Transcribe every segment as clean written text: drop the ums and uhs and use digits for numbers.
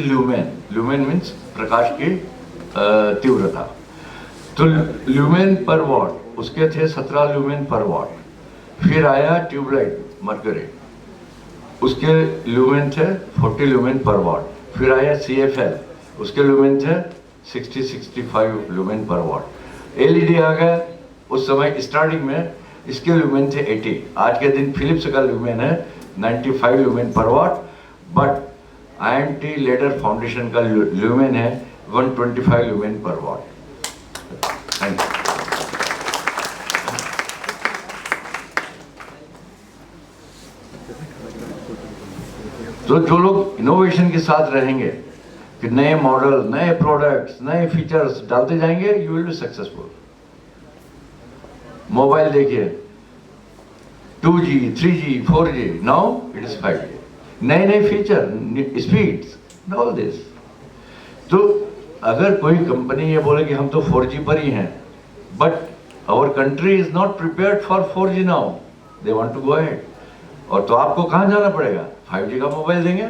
Lumen, lumen means प्रकाश की तीव्रता। तो ल्यूमेन पर वॉट उसके थे 17 ल्यूमेन पर वॉट। फिर आया ट्यूबलाइट मरकरी, उसके ल्यूमेन थे 40 ल्यूमेन पर वॉट। फिर आया CFL, उसके ल्यूमेन थे 60-65 ल्यूमेन पर वॉट। LED आ गया उस समय स्टार्टिंग में, इसके ल्यूमेन थे 80। आज के दिन फिलिप्स का ल्यूमेन है 95 ल्यूमेन पर what, but IMT ladder foundation का ल्यूमेन है 125 ल्यूमेन पर वॉट। Thank you. तो जो लोग इनोवेशन के साथ रहेंगे कि नए मॉडल, नए प्रोडक्ट्स, नए फीचर्स डालते जाएंगे, you will be successful. Mobile देखिए 2G, 3G, 4G, now it is 5G। नए नए फीचर, स्पीड्स, ऑल दिस। तो अगर कोई कंपनी ये बोले कि हम तो 4G पर ही हैं, but our country is not prepared for 4G now, they want to go ahead, और तो आपको कहां जाना पड़ेगा? 5G का मोबाइल देंगे।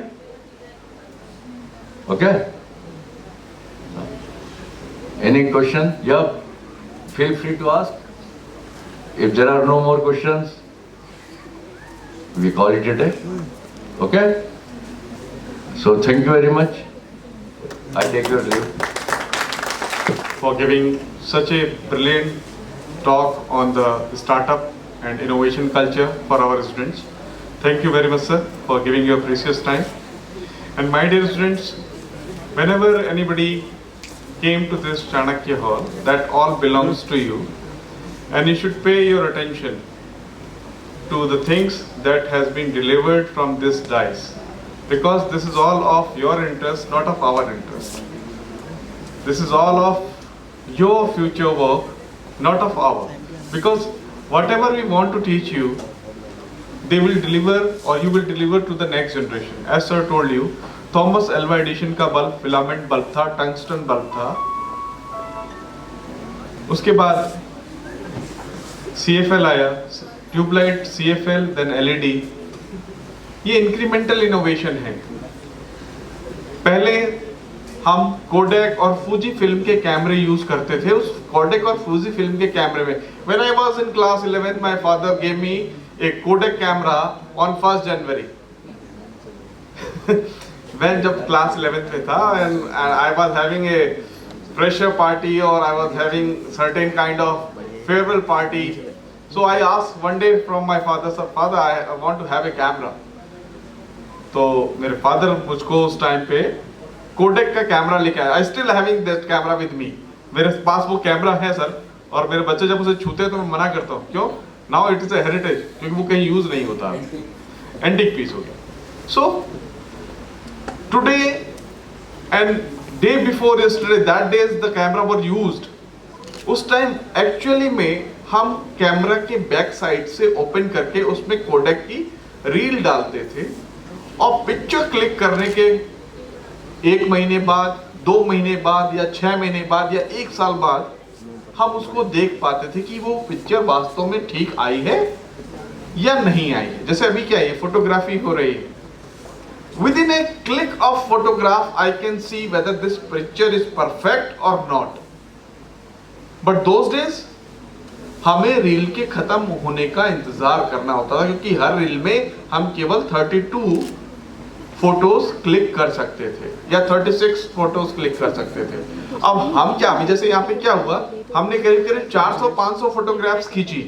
Okay, any question? या feel free to ask. If there are no more questions, we call it a day. Okay, so thank you very much. I take your leave. For giving such a brilliant talk on the startup and innovation culture for our students. Thank you very much, sir, for giving your precious time. And my dear students, whenever anybody came to this Chanakya hall, that all belongs to you, and you should pay your attention to the things that has been delivered from this dais, because this is all of your interest, not of our interest. This is all of your future work, not of our. Because whatever we want to teach you, they will deliver, or you will deliver to the next generation. As sir told you, Thomas Alva Edison का bulb filament bulb था, tungsten bulb था। उसके बाद CFL आया, tubelight, CFL, then LED। ये incremental innovation है। पहले हम कोडेक और फूजी फिल्म के कैमरे यूज करते थे। उस कोडेक और फूजी फिल्म के कैमरे में, when I was in class 11th, my father gave me a Kodak camera on 1st January। When जब क्लास 11th में था, and I was having a fresher party, और I was having certain kind of farewell party. So I asked one day from my father, sir, father, I want to have a camera. तो मेरे father मुझको उस time पे codec का camera लेके आया। I still having that camera with me. मेरे पास वो कैमरा है सर, और मेरे बच्चे जब उसे छूते हैं तो मैं मना करता हूँ। क्यों? Now it is a heritage, क्योंकि वो कहीं यूज नहीं होता, एंटीक पीस हो गया। So today and day before yesterday, that days the camera were used. उस टाइम एक्चुअली में हम कैमरा के बैक साइड से ओपन करके उसमें कोडेक की रील डालते थे, और पिक्चर क्लिक करने के 1 महीने बाद, 2 महीने बाद, या 6 महीने बाद, या 1 साल बाद हम उसको देख पाते थे कि वो पिक्चर वास्तव में ठीक आई है या नहीं आई है। जैसे अभी क्या है, फोटोग्राफी हो रही है, with in A click of photograph I can see whether this picture is perfect और नॉट। बट दोज डेज हमें रील के खत्म होने का इंतजार करना होता था, क्योंकि हर रील में हम केवल 32 फोटोज क्लिक कर सकते थे, या 36 फोटोज क्लिक कर सकते थे। अब हम क्या, अभी जैसे यहाँ पे क्या हुआ, हमने करीब करीब 400-500 फोटोग्राफ्स खींची।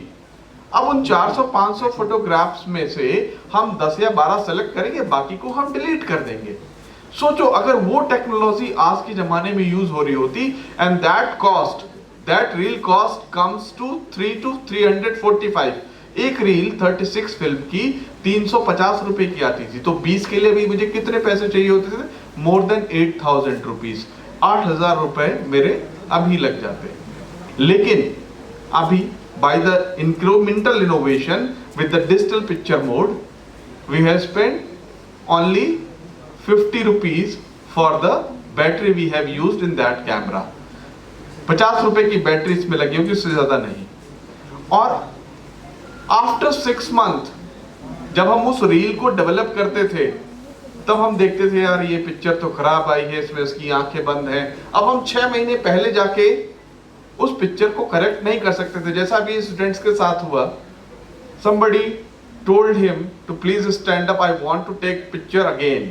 अब उन 400-500 फोटोग्राफ्स में से हम 10 या 12 सेलेक्ट करेंगे, बाकी को हम डिलीट कर देंगे। सोचो अगर वो टेक्नोलॉजी आज के जमाने में यूज हो रही होती, and that cost, that reel cost comes to 3 to 345। एक रील 36 फिल्म की 350 रुपए की आती थी, तो 20 के लिए भी मुझे कितने पैसे चाहिए होते थे? मोर देन 8000 रुपीज, 8000 रुपए मेरे अभी लग जाते। लेकिन अभी by the incremental innovation with the digital picture mode, we have spent only 50 rupees for the battery we have used in that camera. 50 रुपए की बैटरी इसमें लगी होगी, उससे ज्यादा नहीं। और आफ्टर 6 मंथ जब हम उस रील को डेवलप करते थे, तब हम देखते थे यार ये पिक्चर तो खराब आई है, इसमें उसकी आंखें बंद हैं। अब हम 6 महीने पहले जाके उस पिक्चर को करेक्ट नहीं कर सकते थे। जैसा अभी स्टूडेंट्स के साथ हुआ, somebody told him to please stand up, I want to take picture again।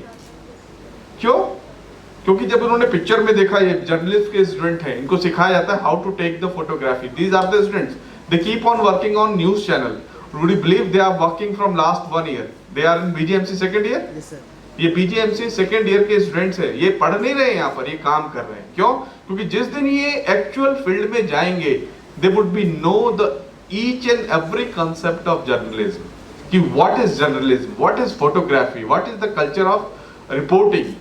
क्यों? क्योंकि जब उन्होंने पिक्चर में देखा, ये जर्नलिस्ट के स्टूडेंट हैं, इनको सिखाया जाता है how to take the photography. These are the students, they keep on working on news channel. Would you believe they are working from last 1 year, they are in BGMC second year. Yes, sir. ये BGMC second year के students हैं, ये पढ़ नहीं रहे हैं यहाँ पर, ये काम कर रहे हैं। क्यों? क्योंकि जिस दिन ये एक्चुअल फील्ड में जाएंगे, they would be know the each and every concept of journalism, कि what is journalism, what is photography, what is the culture of reporting.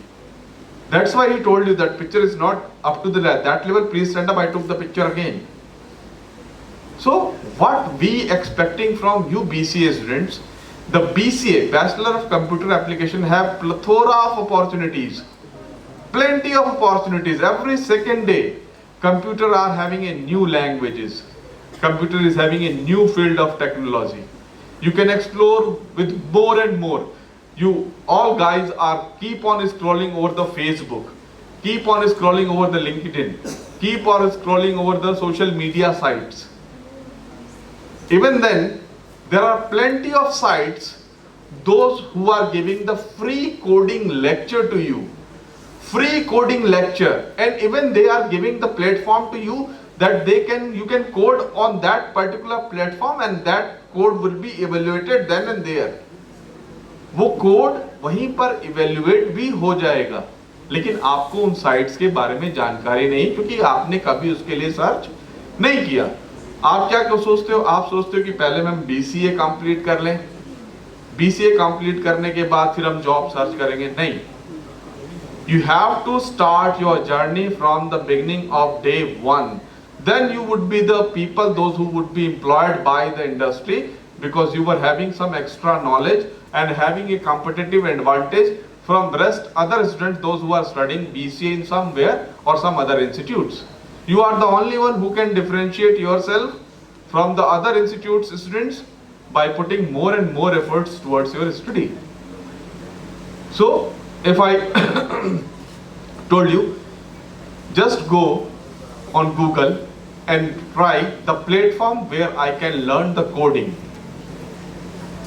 That's why he told you that picture is not up to that level. Please stand up. I took the picture again. So what we expecting from you BCA students? The BCA, Bachelor of Computer Application, have plethora of opportunities, plenty of opportunities. Every second day, computer are having a new languages. Computer is having a new field of technology. You can explore with more and more. You all guys are keep on scrolling over the Facebook, keep on scrolling over the LinkedIn, keep on scrolling over the social media sites. Even then, there are plenty of sites, those who are giving the free coding lecture to you, free coding lecture, and even they are giving the platform to you that you can code on that particular platform, and that code will be evaluated then and there. वो code वहीं पर evaluate भी हो जाएगा, लेकिन आपको उन sites के बारे में जानकारी नहीं, क्योंकि आपने कभी उसके लिए सर्च नहीं किया। आप क्या सोचते हो? आप सोचते हो कि पहले हम बीसीए कंप्लीट कर लें, बीसीए कंप्लीट करने के बाद फिर हम जॉब सर्च करेंगे। नहीं, you have to start your journey from the beginning of day 1, then you would be the people, those who would be employed by the industry, because you were having some extra knowledge and having a competitive advantage from rest other students, those who are studying BCA in somewhere or some other institutes. You are the only one who can differentiate yourself from the other institutes students by putting more and more efforts towards your study. So if I told you, just go on Google and try the platform where I can learn the coding.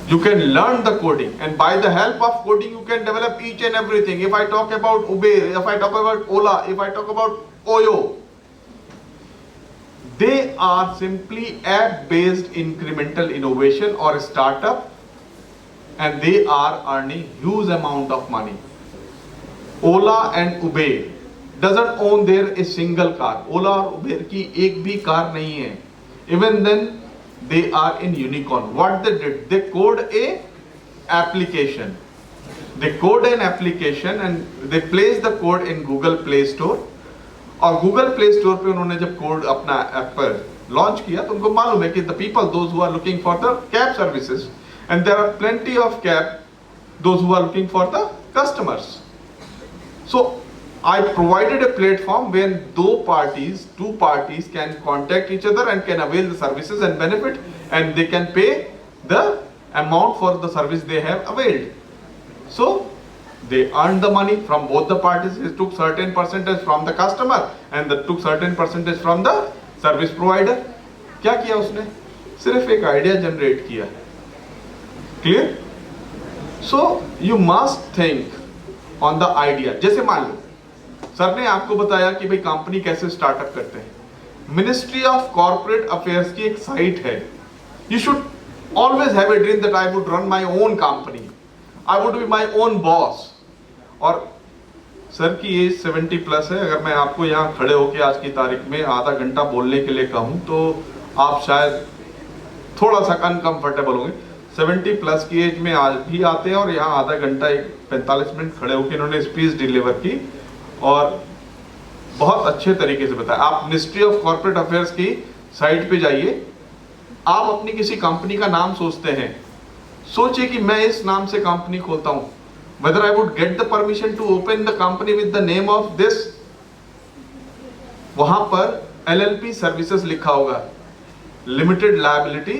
You can learn the coding, and by the help of coding you can develop each and everything. If I talk about Uber, if I talk about Ola, if I talk about Oyo, they are simply app-based incremental innovation or startup, and they are earning huge amount of money. Ola and Uber doesn't own there a single car. Ola और Uber की एक भी car नहीं है. Even then, they are in unicorn. What they did, they code a application. They code an application and they place the code in Google Play Store. और Google Play Store पे उन्होंने जब code अपना app पर launch किया, तो उनको मालूम है कि the people, those who are looking for the cab services, and there are plenty of cab, those who are looking for the customers. So I provided a platform when two parties can contact each other and can avail the services and benefit, and they can pay the amount for the service they have availed. So they earned the money from both the parties. They took certain percentage from the customer and they took certain percentage from the service provider. क्या किया उसने? सिर्फ एक idea generate किया। Clear? So you must think on the idea. जैसे मान लो sir ने आपको बताया कि भाई कंपनी कैसे स्टार्टअप करते हैं। मिनिस्ट्री ऑफ कॉर्पोरेट अफेयर्स की एक साइट है। You should always have a dream that I would run my own company, I would be my own boss. और सर की एज 70 प्लस है। अगर मैं आपको यहाँ खड़े होकर आज की तारीख में आधा घंटा बोलने के लिए कहूँ तो आप शायद थोड़ा सा अनकंफर्टेबल होंगे। 70 प्लस की एज में आज भी आते हैं और यहाँ आधा घंटा 45 मिनट खड़े होकर इन्होंने स्पीच डिलीवर की और बहुत अच्छे तरीके से बताया। आप मिनिस्ट्री ऑफ कॉर्पोरेट अफेयर्स की साइट पे जाइए, आप अपनी किसी कंपनी का नाम सोचते हैं, सोचिए कि मैं इस नाम से कंपनी खोलता हूं, whether I would get the permission to open the company with the name of this, वहां पर LLP सर्विसेज लिखा होगा, लिमिटेड लायबिलिटी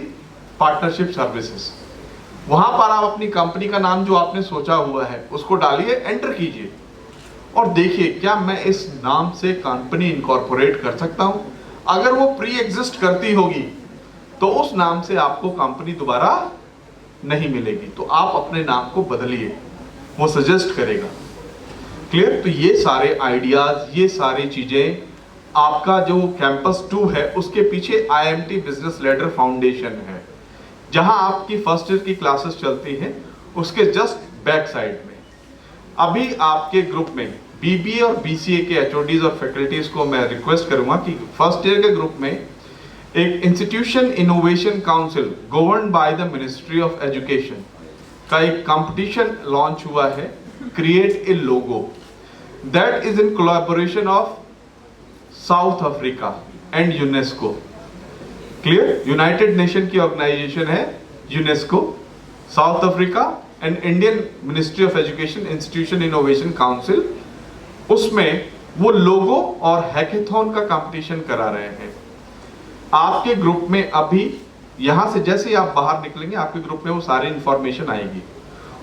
पार्टनरशिप सर्विसेज। वहां पर आप अपनी कंपनी का नाम जो आपने सोचा हुआ है उसको डालिए, एंटर कीजिए और देखिए क्या मैं इस नाम से कंपनी इनकॉर्पोरेट कर सकता हूं। अगर वो प्री एग्जिस्ट करती होगी तो उस नाम से आपको कंपनी दोबारा नहीं मिलेगी, तो आप अपने नाम को बदलिए, वो सजेस्ट करेगा। क्लियर? तो ये सारे आइडियाज, ये सारी चीजें, आपका जो कैंपस 2 है उसके पीछे IMT बिजनेस लीडर फाउंडेशन है, जहां आपकी फर्स्ट ईयर की क्लासेस चलती हैं, उसके जस्ट बैक साइड में अभी आपके ग्रुप में BBA और BCA के HODs और फैकल्टीज को मैं रिक्वेस्ट करूंगा कि फर्स्ट ईयर के ग्रुप में एक institution innovation council govern by the ministry of education का एक कंपटीशन लॉन्च हुआ है, create a logo, that is in collaboration of south Africa and UNESCO. Clear? United nation की ऑर्गेनाइजेशन है UNESCO, south Africa and Indian ministry of education institution innovation council, उसमें वो लोगो और hackathon का कंपटीशन करा रहे हैं। आपके ग्रुप में अभी यहां से जैसे ही आप बाहर निकलेंगे आपके ग्रुप में वो सारी इंफॉर्मेशन आएगी,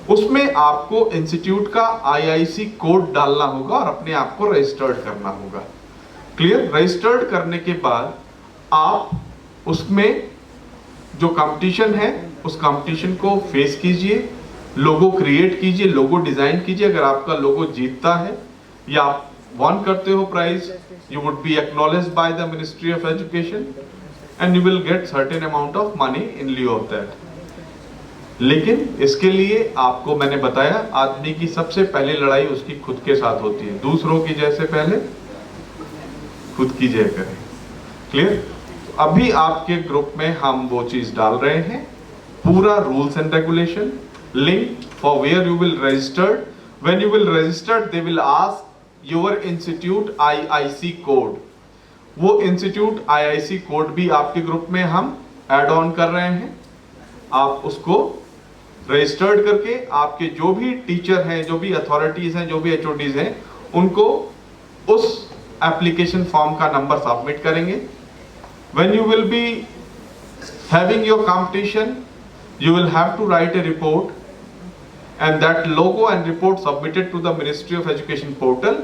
उसमें आपको इंस्टीट्यूट का IIC कोड डालना होगा और अपने आप को रजिस्टर्ड करना होगा। क्लियर? रजिस्टर्ड करने के बाद आप उसमें जो कंपटीशन है उस कंपटीशन को फेस कीजिए, लोगो क्रिएट कीजिए, लोगो डिजाइन कीजिए। अगर आपका लोगो जीतता है या आप वन करते हो prize, you would be acknowledged by the ministry of education and you will get certain amount of money in लिeu ऑफ दैट। लेकिन इसके लिए आपको मैंने बताया, आदमी की सबसे पहली लड़ाई उसकी खुद के साथ होती है, दूसरों की जय से पहले खुद की जय करें। क्लियर? अभी आपके ग्रुप में हम वो चीज डाल रहे हैं, पूरा rules and regulation, link for where you will registered, when you will registered they will ask your institute IIC code. वो इंस्टीट्यूट IIC कोड भी आपके ग्रुप में हम ऐड ऑन कर रहे हैं। आप उसको रजिस्टर्ड करके आपके जो भी टीचर हैं, जो भी अथॉरिटीज हैं, जो भी HODs हैं, उनको उस एप्लीकेशन फॉर्म का नंबर सबमिट करेंगे। When you will be having your competition, you will have to write a report, and that logo and report submitted to the Ministry of Education portal,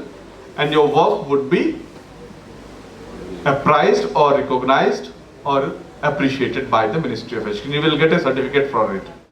and your work would be appraised or recognized or appreciated by the Ministry of Education. You will get a certificate for it.